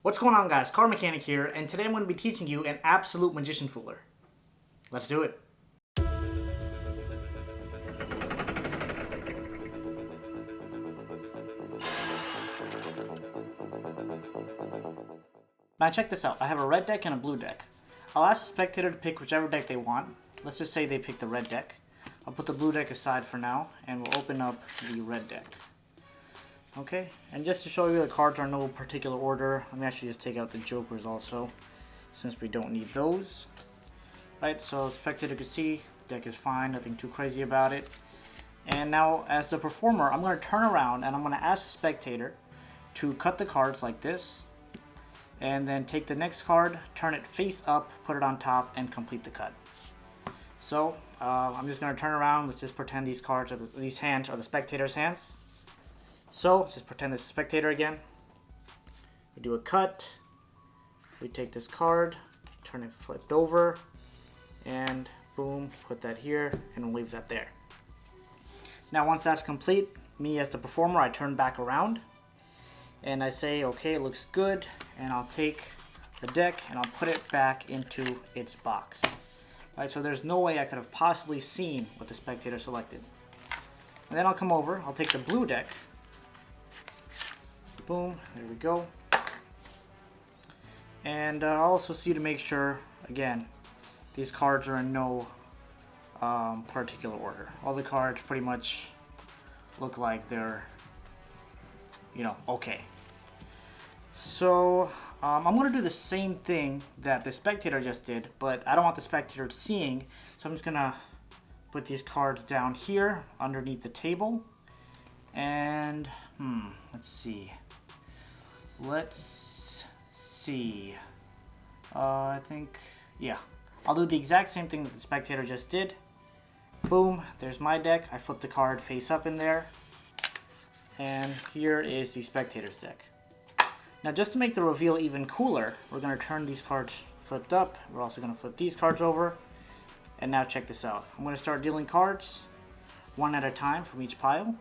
What's going on, guys? CardMechanic here, and today I'm going to be teaching you an absolute magician fooler. Let's do it. Now check this out. I have a red deck and a blue deck. I'll ask the spectator to pick whichever deck they want. Let's just say they pick the red deck. I'll put the blue deck aside for now, and we'll open up the red deck. Okay, and just to show you the cards are in no particular order, let me actually just take out the jokers also, since we don't need those. Right, so the spectator can see, the deck is fine, nothing too crazy about it. And now, as the performer, I'm going to turn around and I'm going to ask the spectator to cut the cards like this, and then take the next card, turn it face up, put it on top, and complete the cut. So, I'm just going to turn around, let's just pretend these cards, these hands are the spectator's hands. So, just pretend this is spectator again. We do a cut. We take this card, turn it flipped over, and boom, put that here, and we'll leave that there. Now, once that's complete, me as the performer, I turn back around, and I say, okay, it looks good, and I'll take the deck, and I'll put it back into its box. Right, so there's no way I could have possibly seen what the spectator selected. And then I'll come over, I'll take the blue deck, boom, there we go. And I'll also see to make sure, again, these cards are in no particular order. All the cards pretty much look like they're, okay. So I'm going to do the same thing that the spectator just did, but I don't want the spectator seeing, so I'm just going to put these cards down here underneath the table. And, let's see. I think, yeah. I'll do the exact same thing that the spectator just did. Boom, there's my deck. I flip the card face up in there. And here is the spectator's deck. Now, just to make the reveal even cooler, we're going to turn these cards flipped up. We're also going to flip these cards over. And now check this out. I'm going to start dealing cards one at a time from each pile.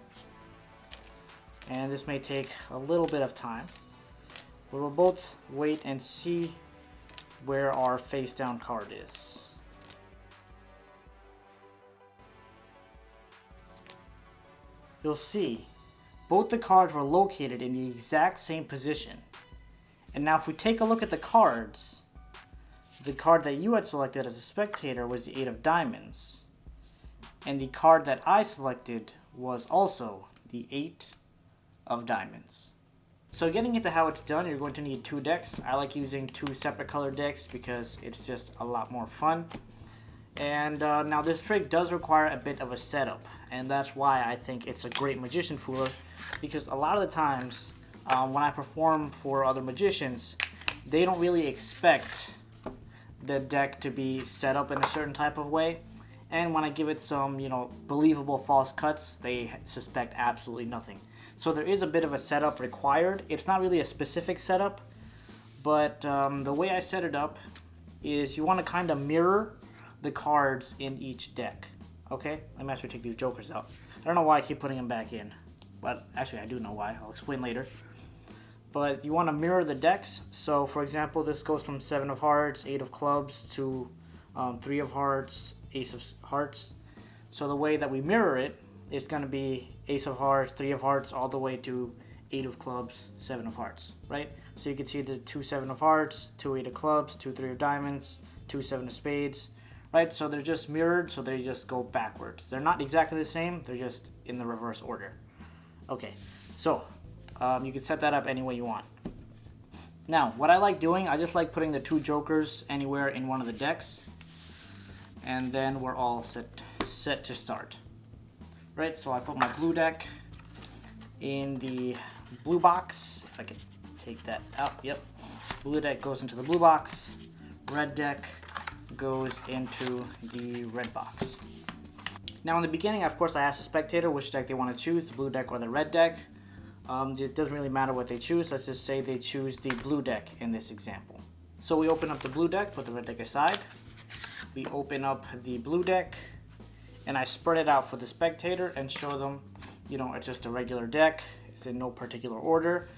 And this may take a little bit of time. But we'll both wait and see where our face down card is. You'll see both the cards were located in the exact same position. And now if we take a look at the cards, the card that you had selected as a spectator was the 8 of diamonds. And the card that I selected was also the 8 of diamonds. So getting into how it's done, you're going to need 2 decks. I like using 2 separate color decks because it's just a lot more fun. And now this trick does require a bit of a setup, and that's why I think it's a great magician fooler, because a lot of the times when I perform for other magicians, they don't really expect the deck to be set up in a certain type of way. And when I give it some, believable false cuts, they suspect absolutely nothing. So there is a bit of a setup required. It's not really a specific setup, but the way I set it up is you want to kind of mirror the cards in each deck. Okay, let me actually take these jokers out. I don't know why I keep putting them back in, but actually I do know why. I'll explain later. But you want to mirror the decks. So for example, this goes from 7 of hearts, 8 of clubs to 3 of hearts, ace of hearts. So the way that we mirror it is going to be ace of hearts, 3 of hearts, all the way to 8 of clubs, 7 of hearts, right? So you can see the 2 7 of hearts, 2 8 of clubs, 2 3 of diamonds, 2 7 of spades, right? So they're just mirrored, so they just go backwards. They're not exactly the same, they're just in the reverse order. Okay, so you can set that up any way you want. Now, what I like doing, I just like putting the 2 jokers anywhere in one of the decks, and then we're all set to start. Right, so I put my blue deck in the blue box. If I can take that out, yep. Blue deck goes into the blue box. Red deck goes into the red box. Now in the beginning, of course, I asked the spectator which deck they want to choose, the blue deck or the red deck. It doesn't really matter what they choose. Let's just say they choose the blue deck in this example. So we open up the blue deck, put the red deck aside. We open up the blue deck, and I spread it out for the spectator and show them, it's just a regular deck. It's in no particular order.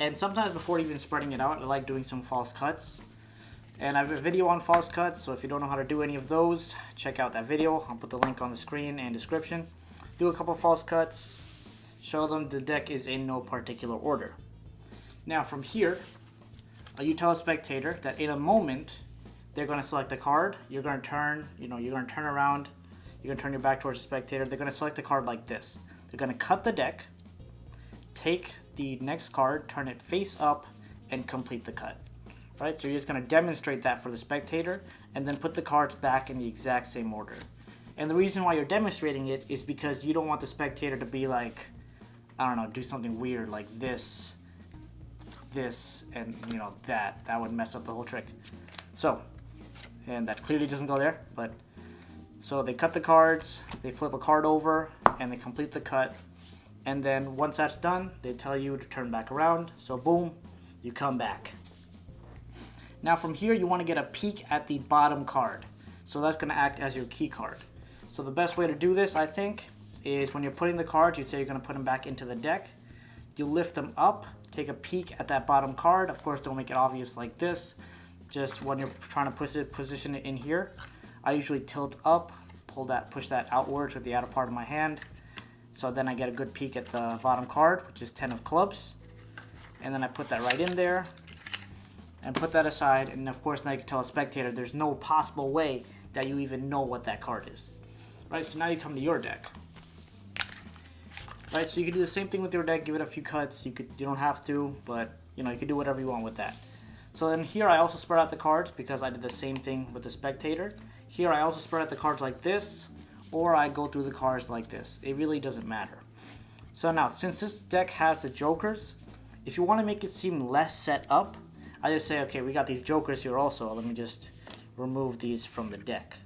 And sometimes before even spreading it out, I like doing some false cuts. And I have a video on false cuts, so if you don't know how to do any of those, check out that video. I'll put the link on the screen and description. Do a couple false cuts, show them the deck is in no particular order. Now from here, you tell a spectator that in a moment, they're going to select the card. You're going to turn, you're going to turn around. You're going to turn your back towards the spectator. They're going to select the card like this. They're going to cut the deck, take the next card, turn it face up, and complete the cut. Right? So you're just going to demonstrate that for the spectator, and then put the cards back in the exact same order. And the reason why you're demonstrating it is because you don't want the spectator to be like, I don't know, do something weird like this, and that. That would mess up the whole trick. So, and that clearly doesn't go there, but so they cut the cards, they flip a card over, and they complete the cut. And then once that's done, they tell you to turn back around. So boom, you come back. Now from here, you want to get a peek at the bottom card. So that's going to act as your key card. So the best way to do this, I think, is when you're putting the cards, you say you're going to put them back into the deck. You lift them up, take a peek at that bottom card. Of course, don't make it obvious like this. Just when you're trying to position it in here, I usually tilt up, push that outward to the outer part of my hand. So then I get a good peek at the bottom card, which is 10 of clubs. And then I put that right in there and put that aside. And of course, now you can tell a spectator there's no possible way that you even know what that card is. Right, so now you come to your deck. Right, so you can do the same thing with your deck, give it a few cuts. You don't have to, but you can do whatever you want with that. So then here I also spread out the cards because I did the same thing with the spectator. Here I also spread out the cards like this, or I go through the cards like this. It really doesn't matter. So now, since this deck has the jokers, if you want to make it seem less set up, I just say, okay, we got these jokers here also. Let me just remove these from the deck.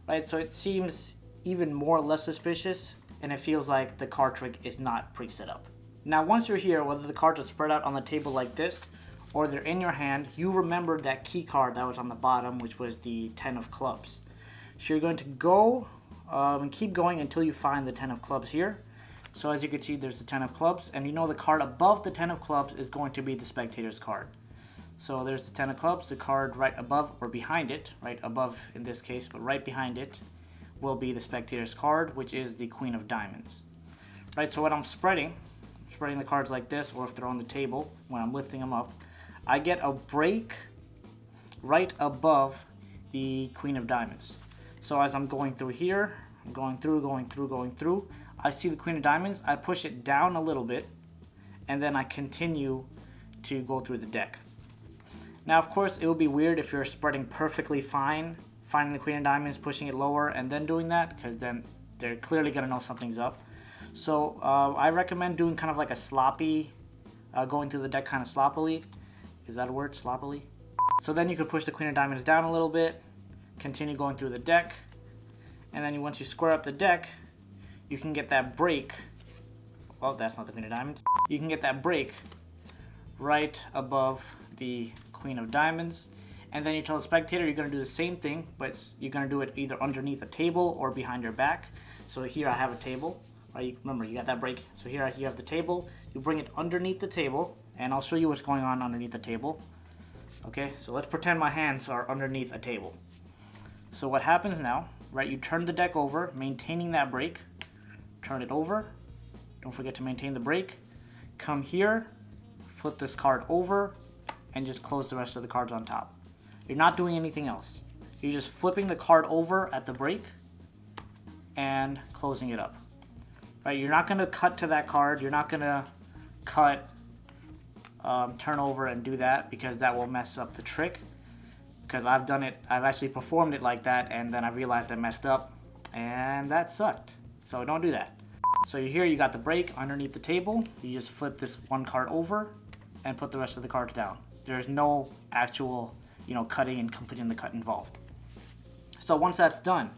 Right, so it seems even more or less suspicious, and it feels like the card trick is not pre-set up. Now once you're here, whether the cards are spread out on the table like this, or they're in your hand, you remember that key card that was on the bottom, which was the 10 of clubs. So you're going to go and keep going until you find the 10 of clubs here. So as you can see, there's the 10 of clubs, and the card above the 10 of clubs is going to be the spectator's card. So there's the 10 of clubs, the card right above, or behind it, right above in this case, but right behind it will be the spectator's card, which is the Queen of Diamonds. Right, so when I'm spreading the cards like this, or if they're on the table, when I'm lifting them up, I get a break right above the Queen of Diamonds. So as I'm going through here, I'm going through, I see the Queen of Diamonds, I push it down a little bit, and then I continue to go through the deck. Now, of course, it would be weird if you're spreading perfectly fine, finding the Queen of Diamonds, pushing it lower, and then doing that, because then they're clearly going to know something's up. So I recommend doing kind of like a sloppy, going through the deck kind of sloppily. Is that a word, sloppily? So then you could push the Queen of Diamonds down a little bit, continue going through the deck, and then once you square up the deck, you can get that break. Well, that's not the Queen of Diamonds. You can get that break right above the Queen of Diamonds. And then you tell the spectator you're going to do the same thing, but you're going to do it either underneath a table or behind your back. So here I have a table. Right? Remember, you got that break. So here you have the table. You bring it underneath the table, and I'll show you what's going on underneath the table. Okay, so let's pretend my hands are underneath a table. So what happens now, right, you turn the deck over, maintaining that break. Turn it over. Don't forget to maintain the break. Come here, flip this card over, and just close the rest of the cards on top. You're not doing anything else. You're just flipping the card over at the break and closing it up. Right? You're not going to cut to that card. You're not going to cut, turn over and do that, because that will mess up the trick. Because I've done it, I've actually performed it like that, and then I realized I messed up, and that sucked. So don't do that. So you're here, you got the break underneath the table. You just flip this one card over and put the rest of the cards down. There's no actual, cutting and completing the cut involved. So once that's done,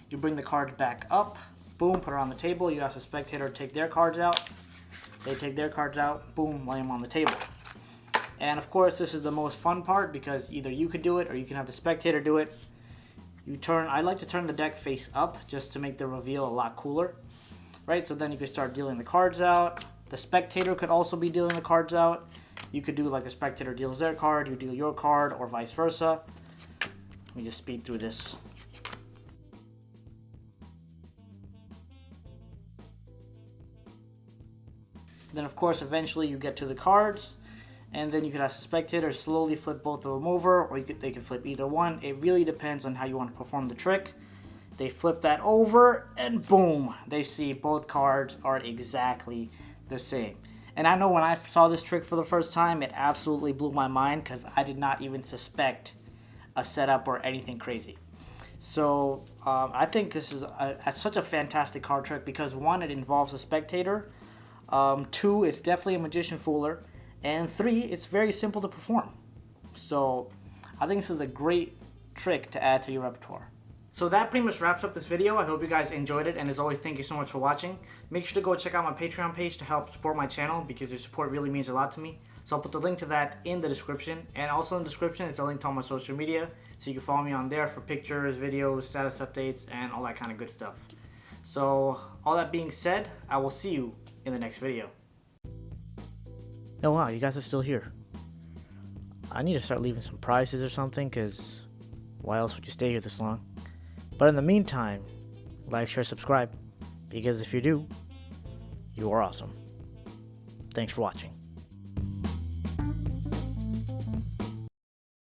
you bring the cards back up, boom, put it on the table. You ask the spectator to take their cards out. They take their cards out, boom, lay them on the table. And of course, this is the most fun part, because either you could do it or you can have the spectator do it. I like to turn the deck face up just to make the reveal a lot cooler. Right, so then you can start dealing the cards out. The spectator could also be dealing the cards out. You could do like the spectator deals their card, you deal your card, or vice versa. Let me just speed through this. Then of course eventually you get to the cards, and then you could ask the spectator to slowly flip both of them over, or they can flip either one. It really depends on how you want to perform the trick. They flip that over and boom, they see both cards are exactly the same. And I know when I saw this trick for the first time, it absolutely blew my mind because I did not even suspect a setup or anything crazy. So I think this is such a fantastic card trick because 1, it involves a spectator. 2, it's definitely a magician fooler. And 3, it's very simple to perform. So I think this is a great trick to add to your repertoire. So that pretty much wraps up this video. I hope you guys enjoyed it, and as always, thank you so much for watching. Make sure to go check out my Patreon page to help support my channel because your support really means a lot to me. So I'll put the link to that in the description, and also in the description is a link to all my social media, so you can follow me on there for pictures, videos, status updates, and all that kind of good stuff. So all that being said, I will see you in the next video. Oh wow, you guys are still here. I need to start leaving some prizes or something, because why else would you stay here this long? But in the meantime, like, share, subscribe, because if you do, you are awesome. Thanks for watching.